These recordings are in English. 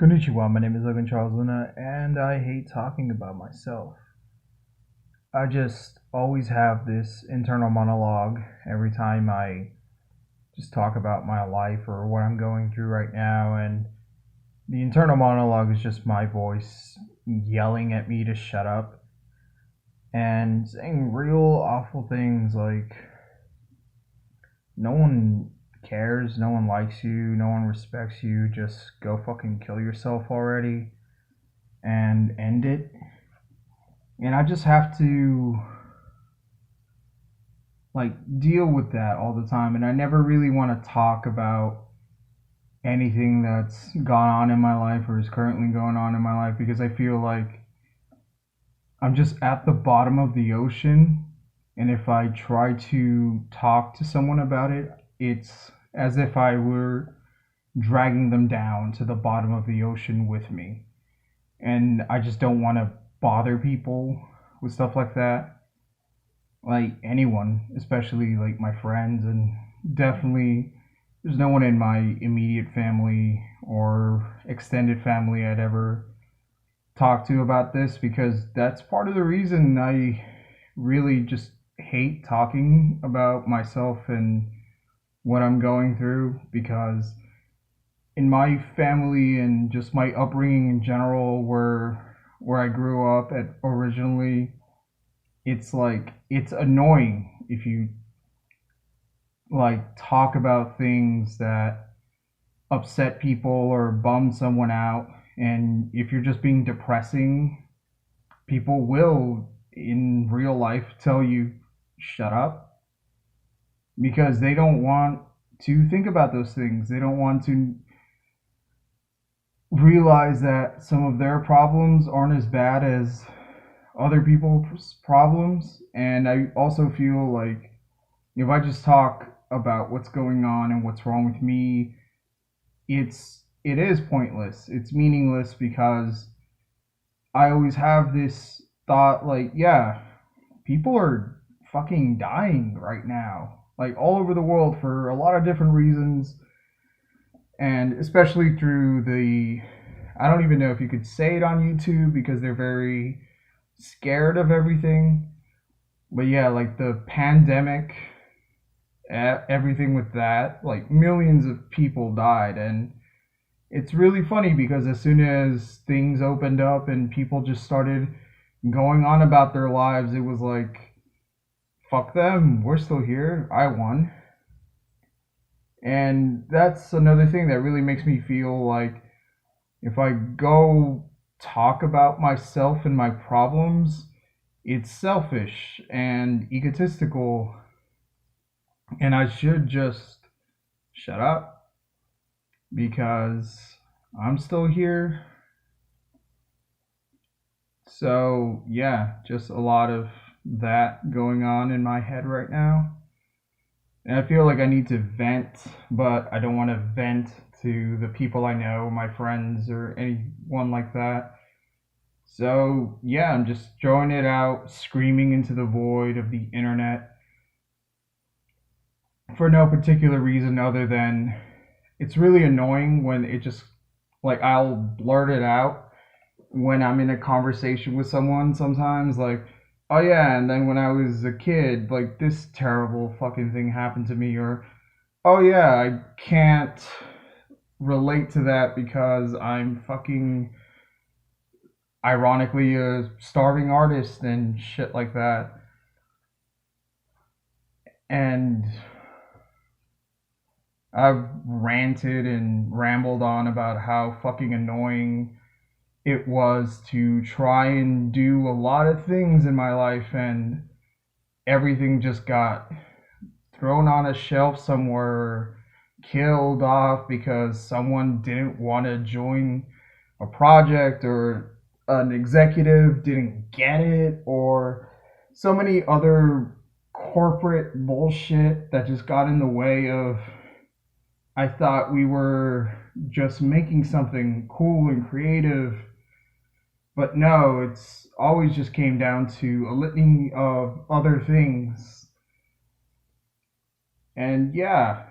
Konnichiwa, my name is Logan Charles Luna, and I hate talking about myself. I just always have this internal monologue every time I just talk about my life or what I'm going through right now, and the internal monologue is just my voice yelling at me to shut up and saying real awful things like, no one cares, no one likes you, no one respects you, just go fucking kill yourself already and end it. And I just have to like deal with that all the time, and I never really want to talk about anything that's gone on in my life or is currently going on in my life because I feel like I'm just at the bottom of the ocean, and if I try to talk to someone about it, it's as if I were dragging them down to the bottom of the ocean with me. And I just don't want to bother people with stuff like that, like anyone, especially like my friends, and definitely there's no one in my immediate family or extended family I'd ever talk to about this because that's part of the reason I really just hate talking about myself and what I'm going through because in my family and just my upbringing in general where I grew up at originally, it's like it's annoying if you like talk about things that upset people or bum someone out, and if you're just being depressing, people will in real life tell you shut up because they don't want to think about those things. They don't want to realize that some of their problems aren't as bad as other people's problems. And I also feel like if I just talk about what's going on and what's wrong with me, it is pointless. It's meaningless because I always have this thought like, yeah, people are fucking dying right now, like all over the world for a lot of different reasons, and especially through the I don't even know if you could say it on YouTube because they're very scared of everything. But yeah, like the pandemic, everything with that, like millions of people died. And it's really funny because as soon as things opened up and people just started going on about their lives, it was like, fuck them, we're still here, I won. And that's another thing that really makes me feel like if I go talk about myself and my problems, it's selfish and egotistical, and I should just shut up because I'm still here. So, yeah, just a lot of that going on in my head right now. And I feel like I need to vent, but I don't want to vent to the people I know, my friends, or anyone like that. So, yeah, I'm just throwing it out, screaming into the void of the internet for no particular reason other than it's really annoying when it just, like, I'll blurt it out when I'm in a conversation with someone sometimes, like, oh yeah, and then when I was a kid, like, this terrible fucking thing happened to me, or, oh yeah, I can't relate to that because I'm fucking ironically a starving artist and shit like that. And I've ranted and rambled on about how fucking annoying it was to try and do a lot of things in my life, and everything just got thrown on a shelf somewhere, killed off because someone didn't want to join a project, or an executive didn't get it, or so many other corporate bullshit that just got in the way of. I thought we were just making something cool and creative, but no, it's always just came down to a litany of other things. And yeah,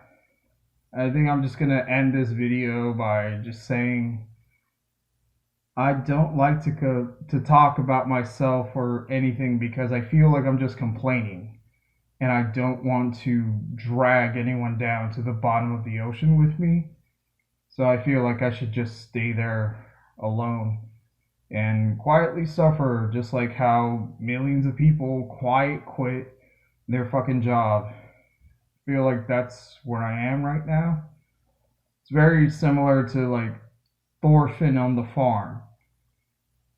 I think I'm just gonna end this video by just saying I don't like to talk about myself or anything because I feel like I'm just complaining, and I don't want to drag anyone down to the bottom of the ocean with me. So I feel like I should just stay there alone and quietly suffer, just like how millions of people quiet quit their fucking job. I feel like that's where I am right now. It's very similar to like Thorfinn on the farm.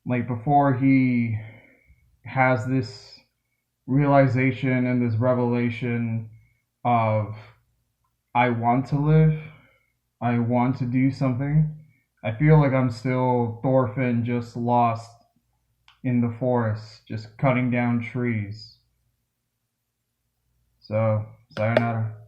Like before he has this realization and this revelation of I want to live, I want to do something. I feel like I'm still Thorfinn, just lost in the forest, just cutting down trees. So, sayonara.